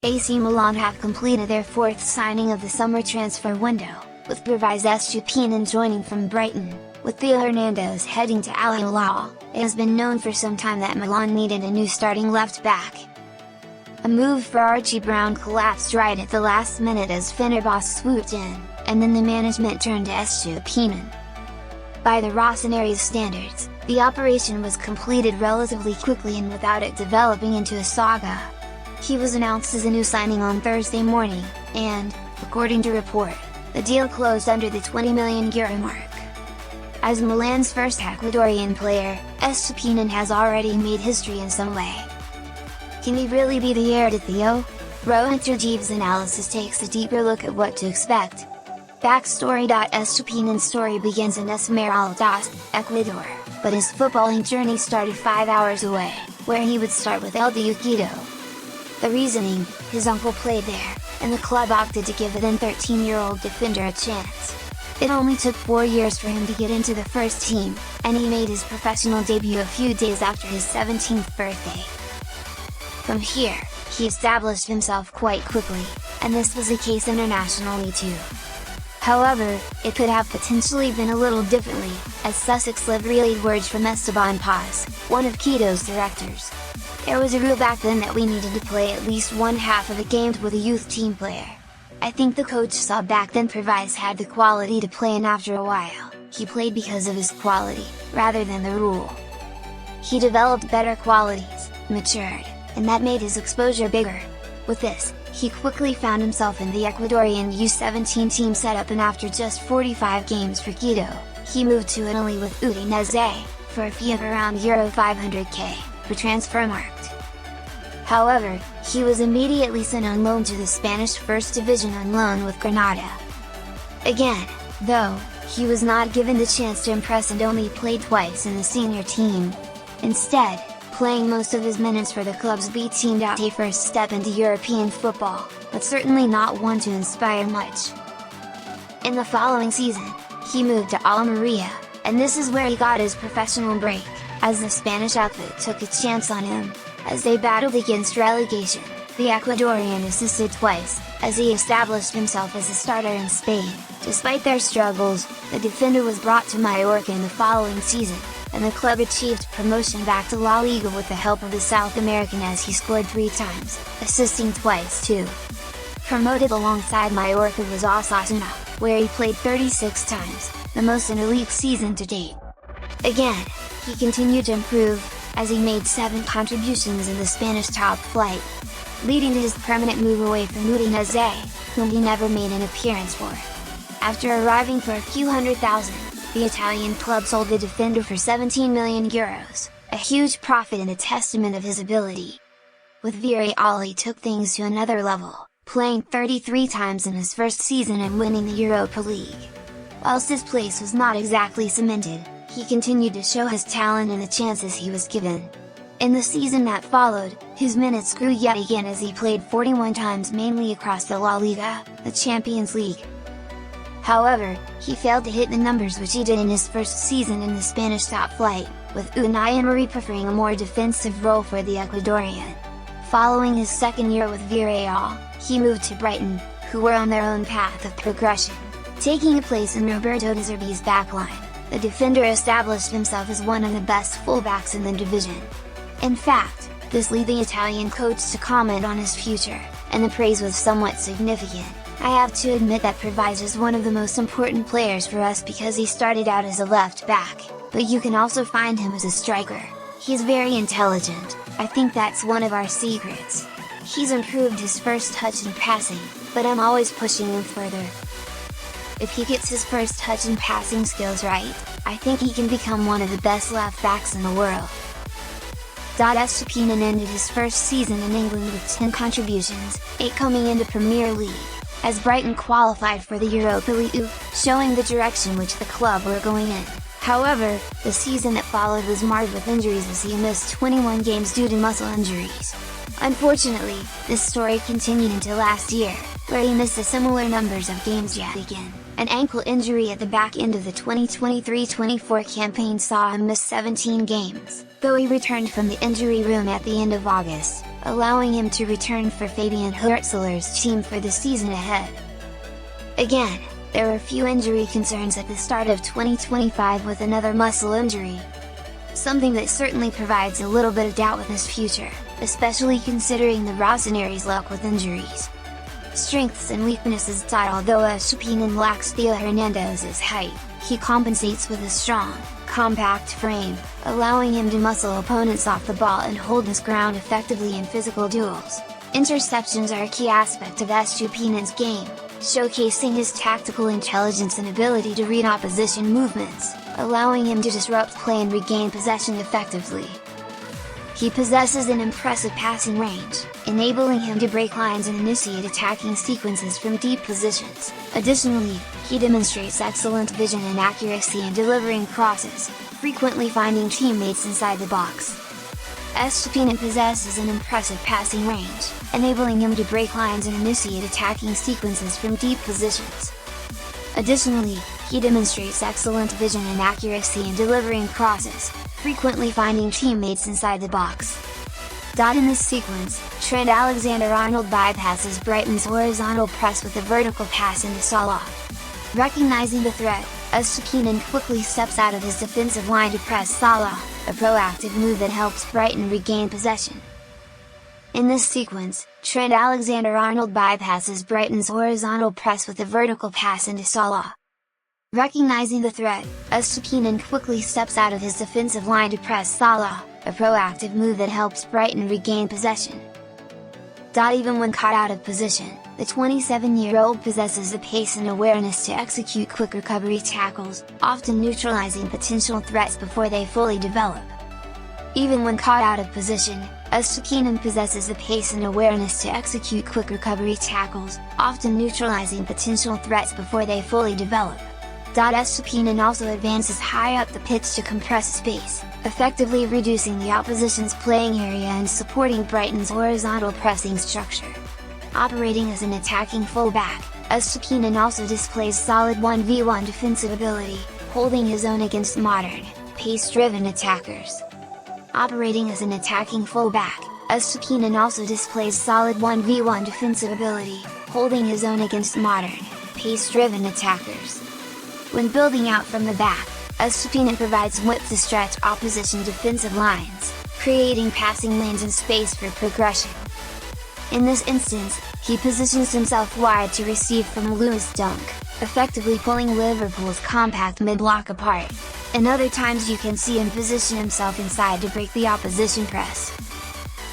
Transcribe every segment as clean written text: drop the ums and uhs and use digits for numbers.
AC Milan have completed their fourth signing of the summer transfer window, with Pervis Estupinan joining from Brighton, with Theo Hernandez heading to Al Hilal. It has been known for some time that Milan needed a new starting left back. A move for Archie Brown collapsed right at the last minute as Fenerbahce swooped in, and then the management turned to Estupinan. By the Rossoneri's standards, the operation was completed relatively quickly and without it developing into a saga. He was announced as a new signing on Thursday morning, and, according to report, the deal closed under the €20 million mark. As Milan's first Ecuadorian player, Estupinan has already made history in some way. Can he really be the heir to Theo? Rowan Terjeev's analysis takes a deeper look at what to expect. Backstory: Estupinan's story begins in Esmeraldas, Ecuador, but his footballing journey started 5 hours away, where he would start with Quito. The reasoning: his uncle played there, and the club opted to give the then 13-year-old defender a chance. It only took 4 years for him to get into the first team, and he made his professional debut a few days after his 17th birthday. From here, he established himself quite quickly, and this was the case internationally too. However, it could have potentially been a little differently, as Sussex relayed words from Esteban Paz, one of Quito's directors. There was a rule back then that we needed to play at least one half of a game with a youth team player. I think the coach saw back then Pervis had the quality to play, and after a while, he played because of his quality, rather than the rule. He developed better qualities, matured, and that made his exposure bigger. With this, he quickly found himself in the Ecuadorian U17 team setup, and after just 45 games for Quito, he moved to Italy with Udinese, for a fee of around €500k, per transfer marked. However, he was immediately sent on loan to the Spanish First Division on loan with Granada. Again, though, he was not given the chance to impress and only played twice in the senior team. Instead, playing most of his minutes for the club's B team. A first step into European football, but certainly not one to inspire much. In the following season, he moved to Almeria, and this is where he got his professional break, as the Spanish outfit took a chance on him. As they battled against relegation, the Ecuadorian assisted twice, as he established himself as a starter in Spain. Despite their struggles, the defender was brought to Mallorca in the following season, and the club achieved promotion back to La Liga with the help of the South American, as he scored 3 times, assisting twice too. Promoted alongside Mallorca was Osasuna, where he played 36 times, the most in a league season to date. Again, he continued to improve, as he made 7 contributions in the Spanish top flight, leading to his permanent move away from Udinese, whom he never made an appearance for. After arriving for a few $100,000, the Italian club sold the defender for €17 million, a huge profit and a testament of his ability. With Villarreal he took things to another level, playing 33 times in his first season and winning the Europa League. Whilst his place was not exactly cemented, he continued to show his talent and the chances he was given. In the season that followed, his minutes grew yet again as he played 41 times, mainly across the La Liga, the Champions League. However, he failed to hit the numbers which he did in his first season in the Spanish top flight, with Unai Emery preferring a more defensive role for the Ecuadorian. Following his second year with Villarreal, he moved to Brighton, who were on their own path of progression, taking a place in Roberto De Zerbi's backline. The defender established himself as one of the best fullbacks in the division. In fact, this led the Italian coach to comment on his future, and the praise was somewhat significant. I have to admit that Pervis is one of the most important players for us because he started out as a left back, but you can also find him as a striker. He's very intelligent, I think that's one of our secrets. He's improved his first touch and passing, but I'm always pushing him further. If he gets his first touch and passing skills right, I think he can become one of the best left backs in the world. Estupinan ended his first season in England with 10 contributions, 8 coming into Premier League, as Brighton qualified for the Europa League, showing the direction which the club were going in. However, the season that followed was marred with injuries as he missed 21 games due to muscle injuries. Unfortunately, this story continued into last year, where he missed a similar numbers of games yet again. An ankle injury at the back end of the 2023-24 campaign saw him miss 17 games, though he returned from the injury room at the end of August, allowing him to return for Fabian Hurtzler's team for the season ahead. Again, there were few injury concerns at the start of 2025 with another muscle injury. Something that certainly provides a little bit of doubt with his future, especially considering the Rossoneri's luck with injuries. Strengths and weaknesses. Although Estupinan lacks Theo Hernandez's height, he compensates with a strong, compact frame, allowing him to muscle opponents off the ball and hold his ground effectively in physical duels. Interceptions are a key aspect of Estupinan's game, showcasing his tactical intelligence and ability to read opposition movements, allowing him to disrupt play and regain possession effectively. He possesses an impressive passing range, enabling him to break lines and initiate attacking sequences from deep positions. Additionally, he demonstrates excellent vision and accuracy in delivering crosses, frequently finding teammates inside the box. Estupinan possesses an impressive passing range, enabling him to break lines and initiate attacking sequences from deep positions. Additionally, he demonstrates excellent vision and accuracy in delivering crosses, frequently finding teammates inside the box. In this sequence, Trent Alexander-Arnold bypasses Brighton's horizontal press with a vertical pass into Salah. Recognizing the threat, Estupinan quickly steps out of his defensive line to press Salah, a proactive move that helps Brighton regain possession. In this sequence, Trent Alexander-Arnold bypasses Brighton's horizontal press with a vertical pass into Salah. Recognizing the threat, Estupinan quickly steps out of his defensive line to press Salah, a proactive move that helps Brighton regain possession. Even when caught out of position, the 27-year-old possesses the pace and awareness to execute quick recovery tackles, often neutralizing potential threats before they fully develop. Even when caught out of position, Estupinan possesses the pace and awareness to execute quick recovery tackles, often neutralizing potential threats before they fully develop. Estupinan also advances high up the pitch to compress space, effectively reducing the opposition's playing area and supporting Brighton's horizontal pressing structure. Operating as an attacking fullback, Estupinan also displays solid 1v1 defensive ability, holding his own against modern, pace-driven attackers. Operating as an attacking fullback, Estupinan also displays solid 1v1 defensive ability, holding his own against modern, pace-driven attackers. When building out from the back, Estupinan provides width to stretch opposition defensive lines, creating passing lanes and space for progression. In this instance, he positions himself wide to receive from Lewis Dunk, effectively pulling Liverpool's compact mid-block apart. And other times you can see him position himself inside to break the opposition press.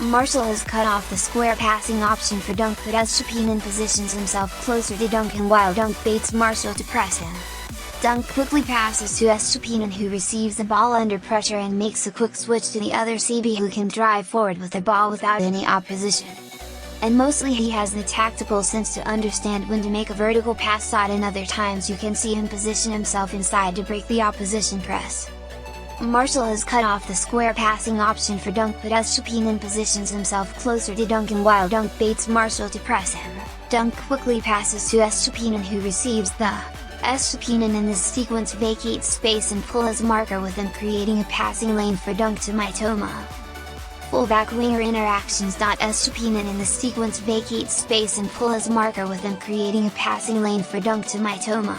Martial has cut off the square passing option for Dunk, but Estupinan positions himself closer to Dunk, and while Dunk baits Martial to press him, Dunk quickly passes to Estupinan, who receives the ball under pressure and makes a quick switch to the other CB, who can drive forward with the ball without any opposition. And mostly he has the tactical sense to understand when to make a vertical pass, and other times you can see him position himself inside to break the opposition press. Martial has cut off the square passing option for Dunk, but Estupinan positions himself closer to Dunk, and while Dunk baits Martial to press him, Dunk quickly passes to Estupinan, who receives the Estupinan in this sequence vacates space and pull his marker with him, creating a passing lane for Dunk to Mitoma. Fullback winger interactions. Estupinan in this sequence vacates space and pull his marker with him, creating a passing lane for Dunk to Mitoma.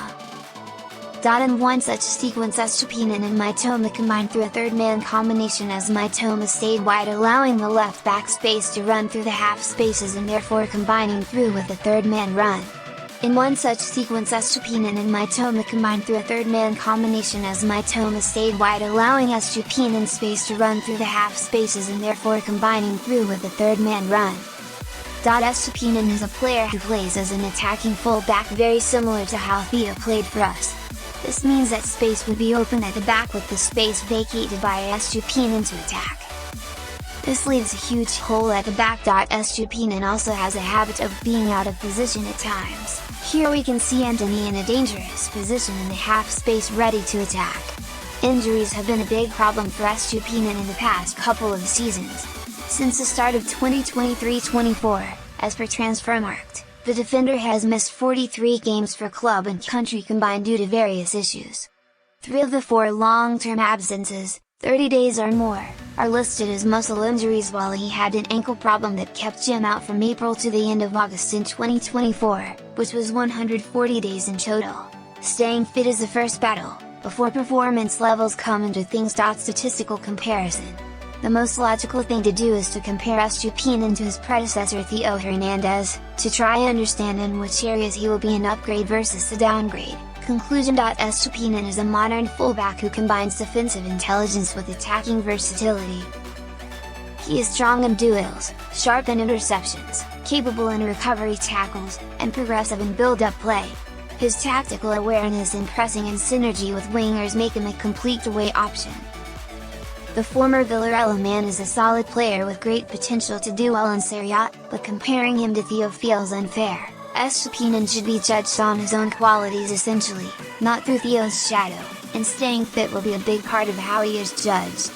In one such sequence, Estupinan and Mitoma combined through a third-man combination as Mitoma stayed wide, allowing the left-back space to run through the half spaces and therefore combining through with a third-man run. In one such sequence, Estupinan and Mitoma combined through a third-man combination as Mitoma stayed wide, allowing Estupinan space to run through the half spaces and therefore combining through with a third-man run. Estupinan is a player who plays as an attacking full-back, very similar to how Theo played for us. This means that space would be open at the back with the space vacated by Estupinan to attack. This leaves a huge hole at the back. Estupinan also has a habit of being out of position at times. Here we can see Antony in a dangerous position in the half space ready to attack. Injuries have been a big problem for Estupinan in the past couple of seasons. Since the start of 2023-24, as per Transfermarkt, the defender has missed 43 games for club and country combined due to various issues. 3 of the 4 long-term absences, 30 days or more, are listed as muscle injuries, while he had an ankle problem that kept him out from April to the end of August in 2024, which was 140 days in total. Staying fit is the first battle, before performance levels come into things. Statistical comparison. The most logical thing to do is to compare Estupinan to his predecessor Theo Hernandez, to try and understand in which areas he will be an upgrade versus a downgrade. Conclusion. Estupinan is a modern fullback who combines defensive intelligence with attacking versatility. He is strong in duels, sharp in interceptions, capable in recovery tackles, and progressive in build-up play. His tactical awareness in pressing and synergy with wingers make him a complete away option. The former Villarreal man is a solid player with great potential to do well in Serie A, but comparing him to Theo feels unfair. Estupinan should be judged on his own qualities essentially, not through Theo's shadow, and staying fit will be a big part of how he is judged.